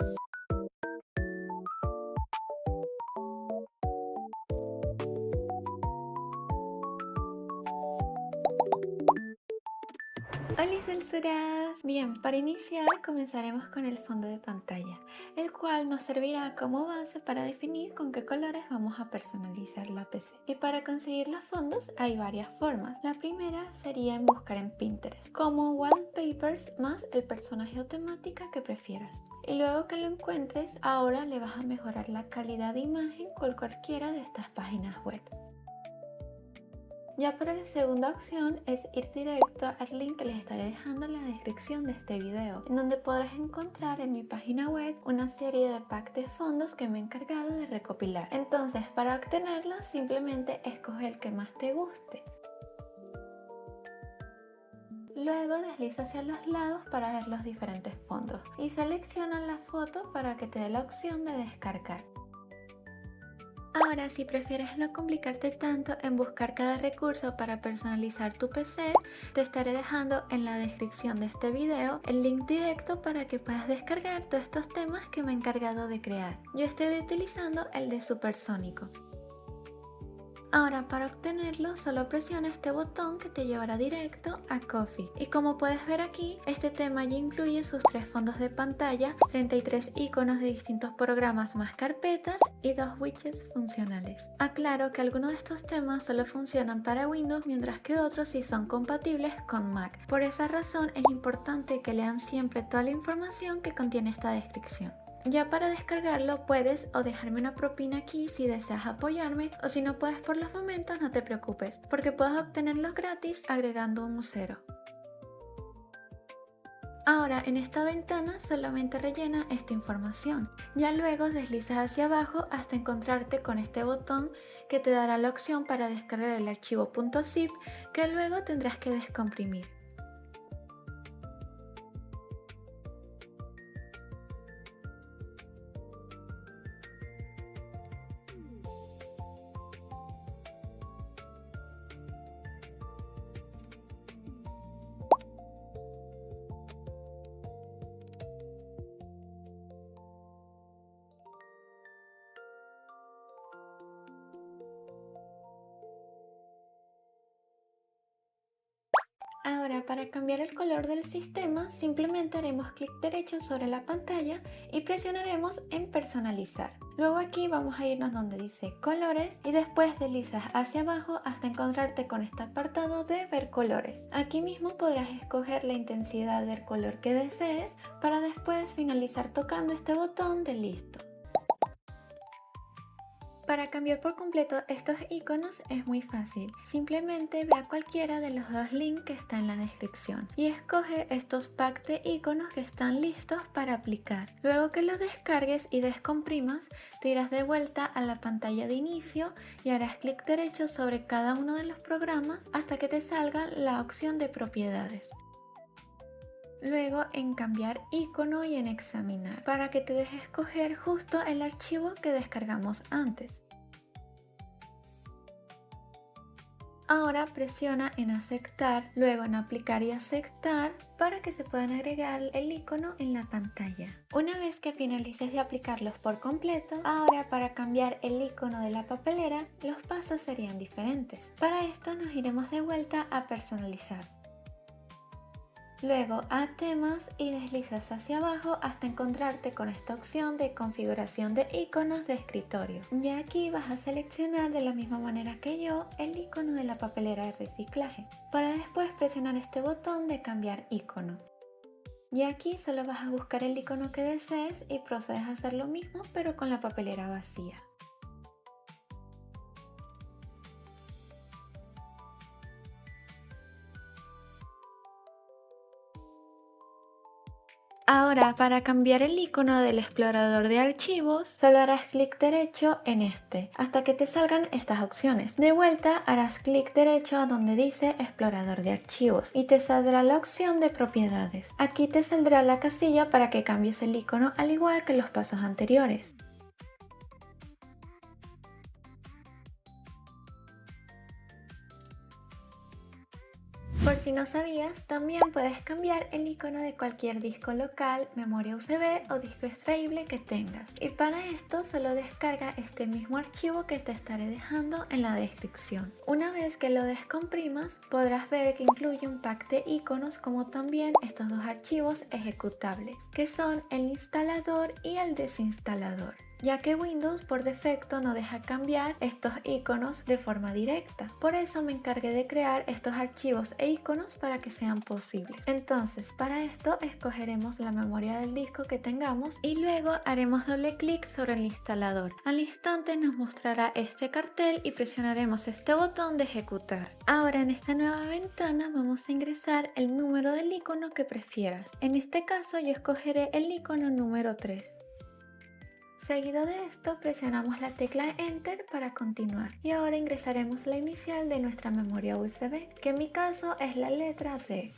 Hola dulzuras. Bien, para iniciar comenzaremos con el fondo de pantalla, el cual nos servirá como base para definir con qué colores vamos a personalizar la PC. Y para conseguir los fondos hay varias formas. La primera sería en buscar en Pinterest, como wallpapers más el personaje o temática que prefieras. Y luego que lo encuentres, ahora le vas a mejorar la calidad de imagen con cualquiera de estas páginas web. Ya para la segunda opción es ir directo al link que les estaré dejando en la descripción de este video, en donde podrás encontrar en mi página web una serie de packs de fondos que me he encargado de recopilar. Entonces, para obtenerlos simplemente escoge el que más te guste. Luego desliza hacia los lados para ver los diferentes fondos y selecciona la foto para que te dé la opción de descargar. Ahora, si prefieres no complicarte tanto en buscar cada recurso para personalizar tu PC, te estaré dejando en la descripción de este video el link directo para que puedas descargar todos estos temas que me he encargado de crear. Yo estoy utilizando el de Supersónico. Ahora, para obtenerlo solo presiona este botón que te llevará directo a Ko-fi. Y como puedes ver aquí, este tema ya incluye sus 3 fondos de pantalla, 33 iconos de distintos programas más carpetas y 2 widgets funcionales. Aclaro que algunos de estos temas solo funcionan para Windows, mientras que otros sí son compatibles con Mac. Por esa razón es importante que lean siempre toda la información que contiene esta descripción. Ya para descargarlo puedes o dejarme una propina aquí si deseas apoyarme, o si no puedes por los momentos no te preocupes, porque puedes obtenerlos gratis agregando un cero. Ahora en esta ventana solamente rellena esta información, ya luego deslizas hacia abajo hasta encontrarte con este botón que te dará la opción para descargar el archivo .zip que luego tendrás que descomprimir. Ahora, para cambiar el color del sistema, simplemente haremos clic derecho sobre la pantalla y presionaremos en personalizar. Luego aquí vamos a irnos donde dice colores y después deslizas hacia abajo hasta encontrarte con este apartado de ver colores. Aquí mismo podrás escoger la intensidad del color que desees para después finalizar tocando este botón de listo. Para cambiar por completo estos iconos es muy fácil, simplemente ve a cualquiera de los 2 links que está en la descripción y escoge estos packs de iconos que están listos para aplicar. Luego que los descargues y descomprimas, te irás de vuelta a la pantalla de inicio y harás clic derecho sobre cada uno de los programas hasta que te salga la opción de propiedades. Luego en cambiar icono y en examinar para que te deje escoger justo el archivo que descargamos antes. Ahora presiona en aceptar, luego en aplicar y aceptar para que se puedan agregar el icono en la pantalla. Una vez que finalices de aplicarlos por completo, ahora para cambiar el icono de la papelera, los pasos serían diferentes. Para esto nos iremos de vuelta a personalizar. Luego a temas y deslizas hacia abajo hasta encontrarte con esta opción de configuración de iconos de escritorio. Ya aquí vas a seleccionar de la misma manera que yo el icono de la papelera de reciclaje para después presionar este botón de cambiar icono. Y aquí solo vas a buscar el icono que desees y procedes a hacer lo mismo pero con la papelera vacía. Ahora, para cambiar el icono del explorador de archivos, solo harás clic derecho en este, hasta que te salgan estas opciones. De vuelta, harás clic derecho a donde dice explorador de archivos y te saldrá la opción de propiedades. Aquí te saldrá la casilla para que cambies el icono al igual que los pasos anteriores. Por si no sabías, también puedes cambiar el icono de cualquier disco local, memoria USB o disco extraíble que tengas. Y para esto solo descarga este mismo archivo que te estaré dejando en la descripción. Una vez que lo descomprimas, podrás ver que incluye un pack de iconos como también estos dos archivos ejecutables, que son el instalador y el desinstalador, ya que Windows por defecto no deja cambiar estos iconos de forma directa. Por eso me encargué de crear estos archivos e iconos para que sean posibles. Entonces, para esto escogeremos la memoria del disco que tengamos y luego haremos doble clic sobre el instalador. Al instante nos mostrará este cartel y presionaremos este botón de ejecutar. Ahora en esta nueva ventana vamos a ingresar el número del icono que prefieras. En este caso yo escogeré el icono número 3. Seguido de esto presionamos la tecla Enter para continuar y ahora ingresaremos la inicial de nuestra memoria USB, que en mi caso es la letra D.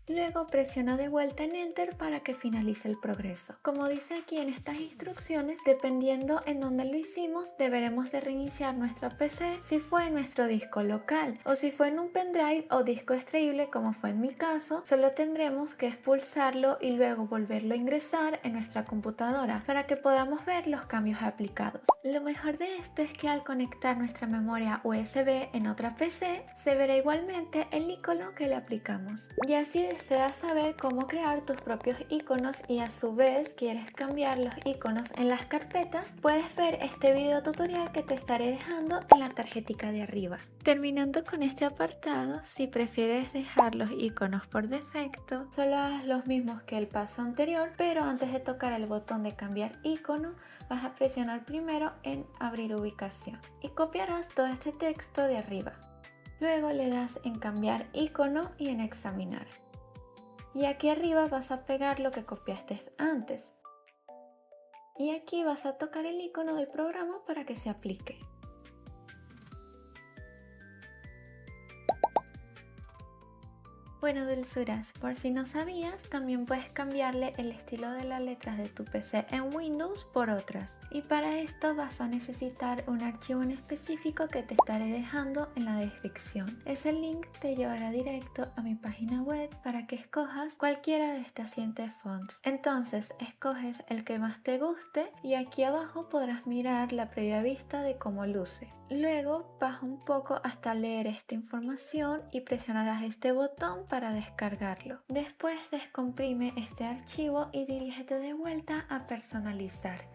Luego presiona de vuelta en Enter para que finalice el progreso. Como dice aquí en estas instrucciones, dependiendo en dónde lo hicimos, deberemos de reiniciar nuestro PC si fue en nuestro disco local o si fue en un pendrive o disco extraíble como fue en mi caso, solo tendremos que expulsarlo y luego volverlo a ingresar en nuestra computadora para que podamos ver los cambios aplicados. Lo mejor de esto es que al conectar nuestra memoria USB en otra PC, se verá igualmente el icono que le aplicamos. Y así deseas saber cómo crear tus propios iconos y a su vez quieres cambiar los iconos en las carpetas, puedes ver este video tutorial que te estaré dejando en la tarjetita de arriba. Terminando con este apartado, si prefieres dejar los iconos por defecto, solo haz los mismos que el paso anterior, pero antes de tocar el botón de cambiar icono, vas a presionar primero en abrir ubicación y copiarás todo este texto de arriba. Luego le das en cambiar icono y en examinar. Y aquí arriba vas a pegar lo que copiaste antes. Y aquí vas a tocar el icono del programa para que se aplique. Bueno, dulzuras, por si no sabías, también puedes cambiarle el estilo de las letras de tu PC en Windows por otras. Y para esto vas a necesitar un archivo en específico que te estaré dejando en la descripción. Ese link te llevará directo a mi página web para que escojas cualquiera de estas siguientes fonts. Entonces, escoges el que más te guste y aquí abajo podrás mirar la previa vista de cómo luce. Luego baja un poco hasta leer esta información y presionarás este botón para descargarlo. Después descomprime este archivo y dirígete de vuelta a personalizar.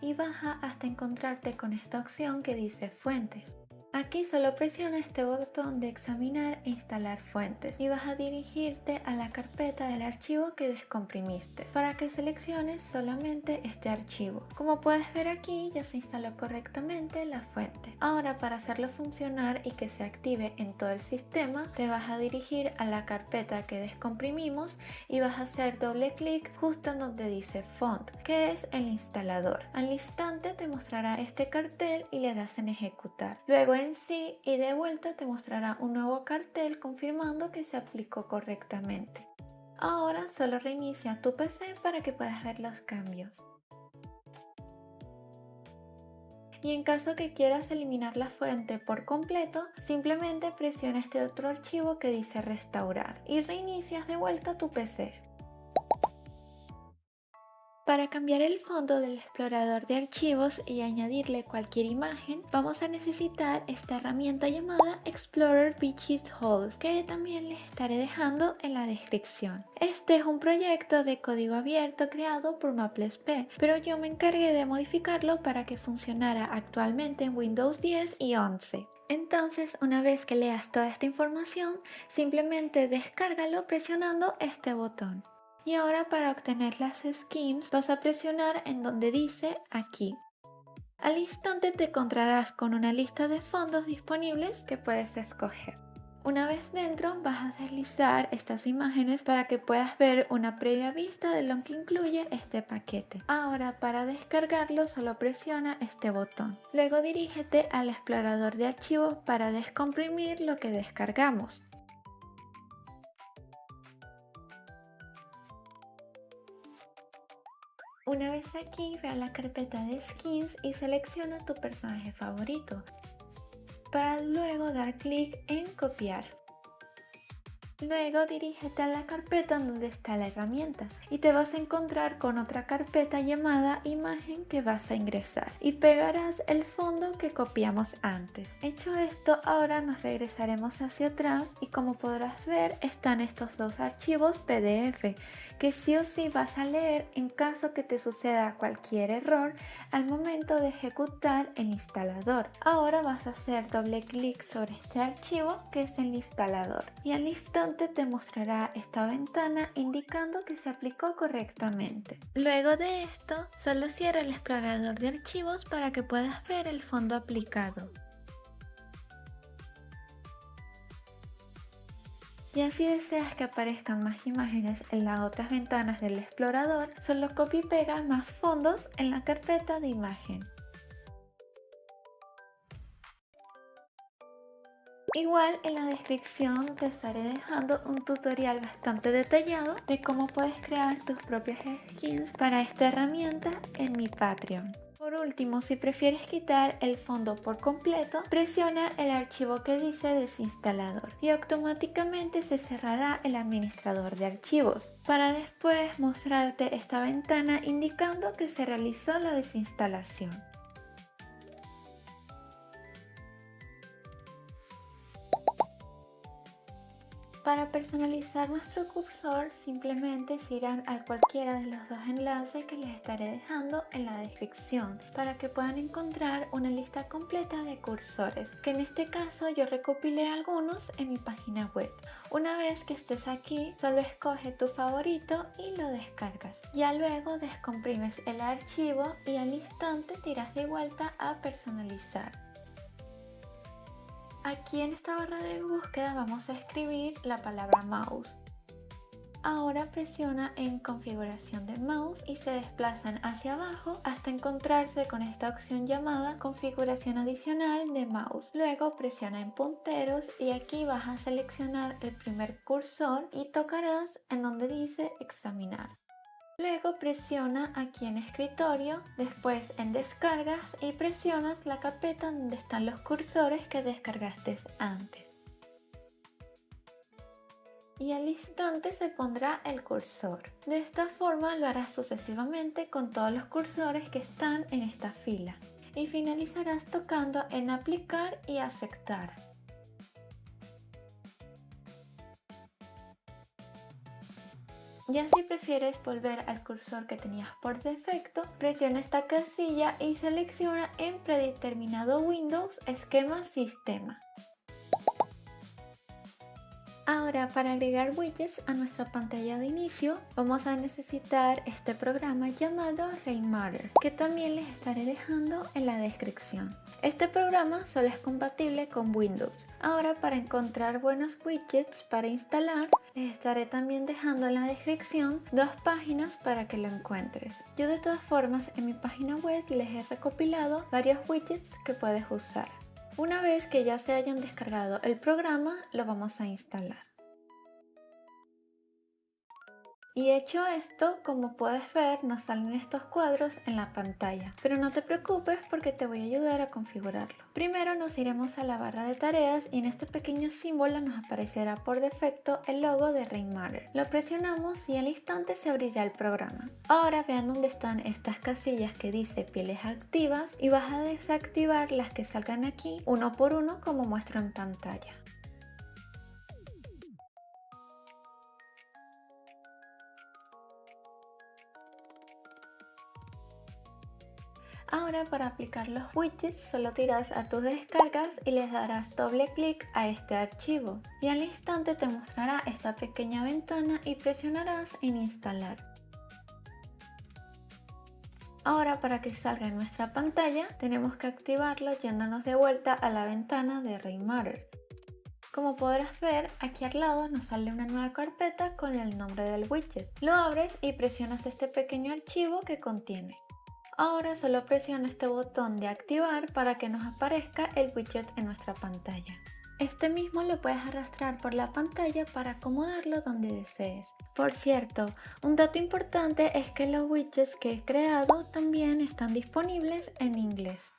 Y baja hasta encontrarte con esta opción que dice fuentes. Aquí solo presiona este botón de examinar e instalar fuentes y vas a dirigirte a la carpeta del archivo que descomprimiste para que selecciones solamente este archivo. Como puedes ver aquí ya se instaló correctamente la fuente. Ahora para hacerlo funcionar y que se active en todo el sistema te vas a dirigir a la carpeta que descomprimimos y vas a hacer doble clic justo en donde dice font, que es el instalador. Al instante te mostrará este cartel y le das en ejecutar. Luego en sí y de vuelta te mostrará un nuevo cartel confirmando que se aplicó correctamente. Ahora solo reinicia tu PC para que puedas ver los cambios. Y en caso que quieras eliminar la fuente por completo, simplemente presiona este otro archivo que dice restaurar y reinicias de vuelta tu PC. Para cambiar el fondo del explorador de archivos y añadirle cualquier imagen, vamos a necesitar esta herramienta llamada Explorer Widget Tools, que también les estaré dejando en la descripción. Este es un proyecto de código abierto creado por MapleSP, pero yo me encargué de modificarlo para que funcionara actualmente en Windows 10 y 11. Entonces, una vez que leas toda esta información, simplemente descárgalo presionando este botón. Y ahora para obtener las skins vas a presionar en donde dice aquí. Al instante te encontrarás con una lista de fondos disponibles que puedes escoger. Una vez dentro vas a deslizar estas imágenes para que puedas ver una previa vista de lo que incluye este paquete. Ahora para descargarlo solo presiona este botón. Luego dirígete al explorador de archivos para descomprimir lo que descargamos. Una vez aquí, ve a la carpeta de skins y selecciona tu personaje favorito. para luego dar clic en copiar. Luego dirígete a la carpeta donde está la herramienta y te vas a encontrar con otra carpeta llamada imagen que vas a ingresar y pegarás el fondo que copiamos antes. Hecho esto, ahora nos regresaremos hacia atrás y como podrás ver están estos dos archivos PDF que sí o sí vas a leer en caso que te suceda cualquier error al momento de ejecutar el instalador. Ahora vas a hacer doble clic sobre este archivo que es el instalador y al instante te mostrará esta ventana indicando que se aplicó correctamente. Luego de esto, solo cierra el explorador de archivos para que puedas ver el fondo aplicado. Y si deseas que aparezcan más imágenes en las otras ventanas del explorador, solo copia y pega más fondos en la carpeta de imagen. Igual en la descripción te estaré dejando un tutorial bastante detallado de cómo puedes crear tus propias skins para esta herramienta en mi Patreon. Por último, si prefieres quitar el fondo por completo, presiona el archivo que dice desinstalador y automáticamente se cerrará el administrador de archivos, para después mostrarte esta ventana indicando que se realizó la desinstalación. Para personalizar nuestro cursor, simplemente se irán a cualquiera de los dos enlaces que les estaré dejando en la descripción para que puedan encontrar una lista completa de cursores, que en este caso yo recopilé algunos en mi página web. Una vez que estés aquí, solo escoge tu favorito y lo descargas. Ya luego descomprimes el archivo y al instante te irás de vuelta a personalizar. Aquí en esta barra de búsqueda vamos a escribir la palabra mouse. Ahora presiona en configuración de mouse y se desplazan hacia abajo hasta encontrarse con esta opción llamada configuración adicional de mouse. Luego presiona en punteros y aquí vas a seleccionar el primer cursor y tocarás en donde dice examinar. Luego presiona aquí en escritorio, después en descargas y presionas la carpeta donde están los cursores que descargaste antes. Y al instante se pondrá el cursor. De esta forma lo harás sucesivamente con todos los cursores que están en esta fila. Y finalizarás tocando en aplicar y aceptar. Ya si prefieres volver al cursor que tenías por defecto, presiona esta casilla y selecciona en predeterminado Windows esquema sistema. Ahora, para agregar widgets a nuestra pantalla de inicio, vamos a necesitar este programa llamado Rainmatter, que también les estaré dejando en la descripción. Este programa solo es compatible con Windows. Ahora, para encontrar buenos widgets para instalar, les estaré también dejando en la descripción dos páginas para que lo encuentres. Yo de todas formas en mi página web les he recopilado varios widgets que puedes usar. Una vez que ya se hayan descargado el programa, lo vamos a instalar. Y hecho esto, como puedes ver, nos salen estos cuadros en la pantalla. Pero no te preocupes porque te voy a ayudar a configurarlo. Primero nos iremos a la barra de tareas y en este pequeño símbolo nos aparecerá por defecto el logo de Rainmatter. Lo presionamos y al instante se abrirá el programa. Ahora vean dónde están estas casillas que dice pieles activas y vas a desactivar las que salgan aquí uno por uno como muestro en pantalla. Ahora para aplicar los widgets solo te irás a tus descargas y les darás doble clic a este archivo y al instante te mostrará esta pequeña ventana y presionarás en instalar. Ahora para que salga en nuestra pantalla tenemos que activarlo yéndonos de vuelta a la ventana de Rainmatter. Como podrás ver, aquí al lado nos sale una nueva carpeta con el nombre del widget. Lo abres y presionas este pequeño archivo que contiene. Ahora solo presiona este botón de activar para que nos aparezca el widget en nuestra pantalla. Este mismo lo puedes arrastrar por la pantalla para acomodarlo donde desees. Por cierto, un dato importante es que los widgets que he creado también están disponibles en inglés.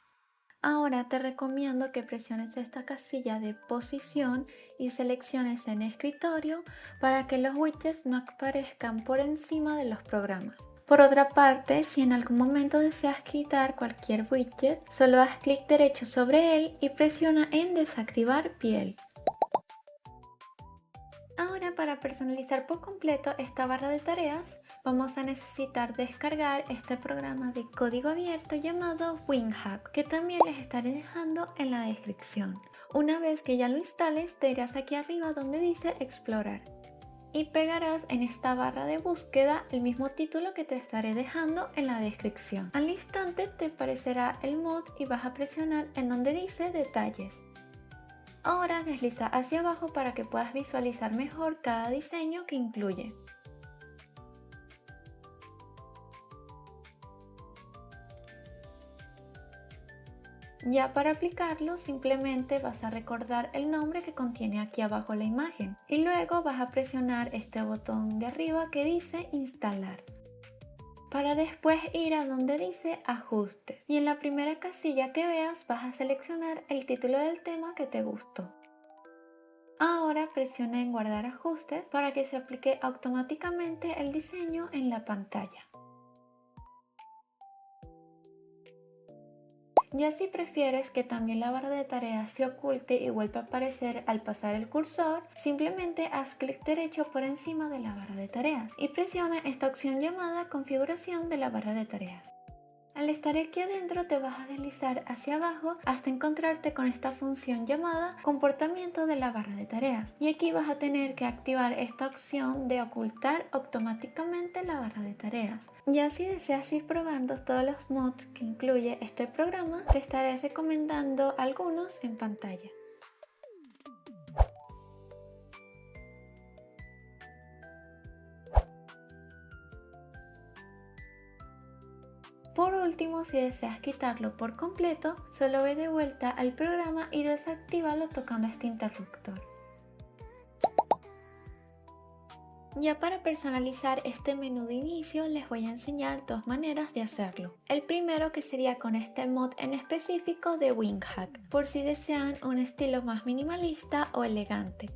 Ahora te recomiendo que presiones esta casilla de posición y selecciones en escritorio para que los widgets no aparezcan por encima de los programas. Por otra parte, si en algún momento deseas quitar cualquier widget, solo haz clic derecho sobre él y presiona en desactivar piel. Ahora, para personalizar por completo esta barra de tareas, vamos a necesitar descargar este programa de código abierto llamado WinHack, que también les estaré dejando en la descripción. Una vez que ya lo instales, te irás aquí arriba donde dice explorar y pegarás en esta barra de búsqueda el mismo título que te estaré dejando en la descripción. Al instante te aparecerá el mod y vas a presionar en donde dice detalles. Ahora desliza hacia abajo para que puedas visualizar mejor cada diseño que incluye. Ya para aplicarlo, simplemente vas a recordar el nombre que contiene aquí abajo la imagen y luego vas a presionar este botón de arriba que dice instalar, para después ir a donde dice ajustes y en la primera casilla que veas vas a seleccionar el título del tema que te gustó. Ahora presiona en guardar ajustes para que se aplique automáticamente el diseño en la pantalla. Ya si prefieres que también la barra de tareas se oculte y vuelva a aparecer al pasar el cursor, simplemente haz clic derecho por encima de la barra de tareas y presiona esta opción llamada configuración de la barra de tareas. Al estar aquí adentro te vas a deslizar hacia abajo hasta encontrarte con esta función llamada comportamiento de la barra de tareas y aquí vas a tener que activar esta opción de ocultar automáticamente la barra de tareas. Ya si deseas ir probando todos los mods que incluye este programa, te estaré recomendando algunos en pantalla. Por último, si deseas quitarlo por completo, solo ve de vuelta al programa y desactívalo tocando este interruptor. Ya para personalizar este menú de inicio les voy a enseñar dos maneras de hacerlo. El primero que sería con este mod en específico de WinHack, por si desean un estilo más minimalista o elegante.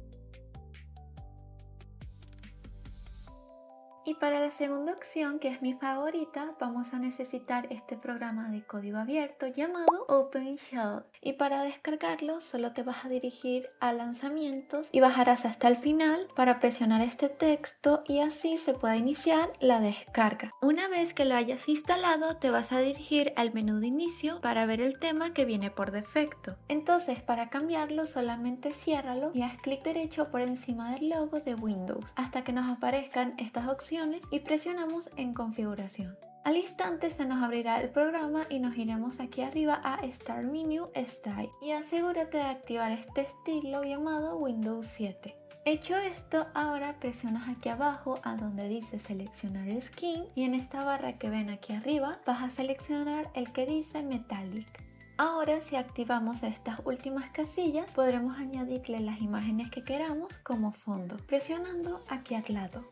Y para la segunda opción, que es mi favorita, vamos a necesitar este programa de código abierto llamado OpenShell. Y para descargarlo solo te vas a dirigir a lanzamientos y bajarás hasta el final para presionar este texto y así se pueda iniciar la descarga. Una vez que lo hayas instalado te vas a dirigir al menú de inicio para ver el tema que viene por defecto. Entonces para cambiarlo solamente ciérralo y haz clic derecho por encima del logo de Windows hasta que nos aparezcan estas opciones y presionamos en configuración. Al instante se nos abrirá el programa y nos iremos aquí arriba a Start Menu Style y asegúrate de activar este estilo llamado Windows 7. Hecho esto, ahora presionas aquí abajo a donde dice seleccionar skin y en esta barra que ven aquí arriba vas a seleccionar el que dice Metallic. Ahora si activamos estas últimas casillas podremos añadirle las imágenes que queramos como fondo, presionando aquí al lado.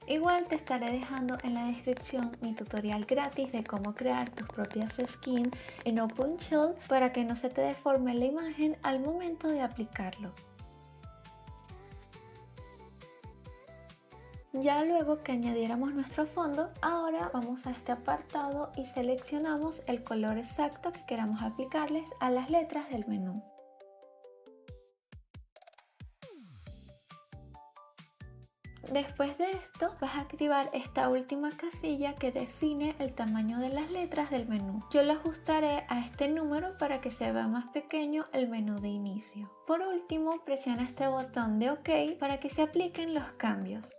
Igual te estaré dejando en la descripción mi tutorial gratis de cómo crear tus propias skins en OpenShell para que no se te deforme la imagen al momento de aplicarlo. Ya luego que añadiéramos nuestro fondo, ahora vamos a este apartado y seleccionamos el color exacto que queramos aplicarles a las letras del menú. Después de esto vas a activar esta última casilla que define el tamaño de las letras del menú. Yo lo ajustaré a este número para que se vea más pequeño el menú de inicio. Por último, presiona este botón de OK para que se apliquen los cambios.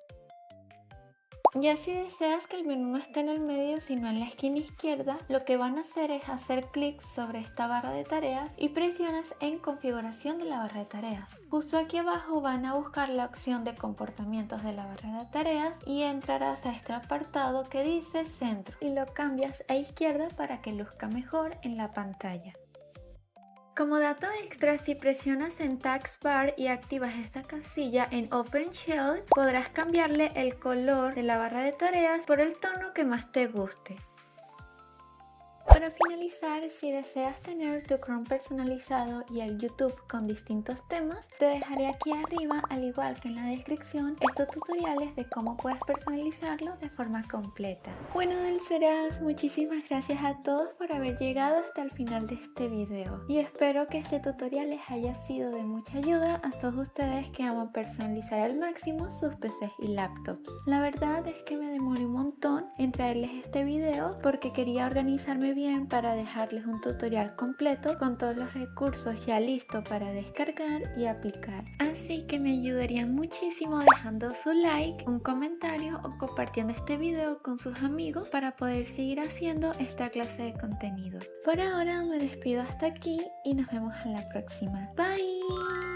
Ya si deseas que el menú no esté en el medio sino en la esquina izquierda, lo que van a hacer es hacer clic sobre esta barra de tareas y presionas en configuración de la barra de tareas. Justo aquí abajo van a buscar la opción de comportamientos de la barra de tareas y entrarás a este apartado que dice centro y lo cambias a izquierda para que luzca mejor en la pantalla. Como dato extra, si presionas en Taskbar y activas esta casilla en OpenShell, podrás cambiarle el color de la barra de tareas por el tono que más te guste. Para finalizar, si deseas tener tu Chrome personalizado y el YouTube con distintos temas, te dejaré aquí arriba, al igual que en la descripción, estos tutoriales de cómo puedes personalizarlo de forma completa. Bueno, Dulceras, muchísimas gracias a todos por haber llegado hasta el final de este video y espero que este tutorial les haya sido de mucha ayuda a todos ustedes que aman personalizar al máximo sus PCs y laptops. La verdad es que me demoré un montón en traerles este video porque quería organizarme bien para dejarles un tutorial completo con todos los recursos ya listos para descargar y aplicar. Así que me ayudarían muchísimo dejando su like, un comentario o compartiendo este video con sus amigos para poder seguir haciendo esta clase de contenido. Por ahora me despido hasta aquí y nos vemos en la próxima. Bye.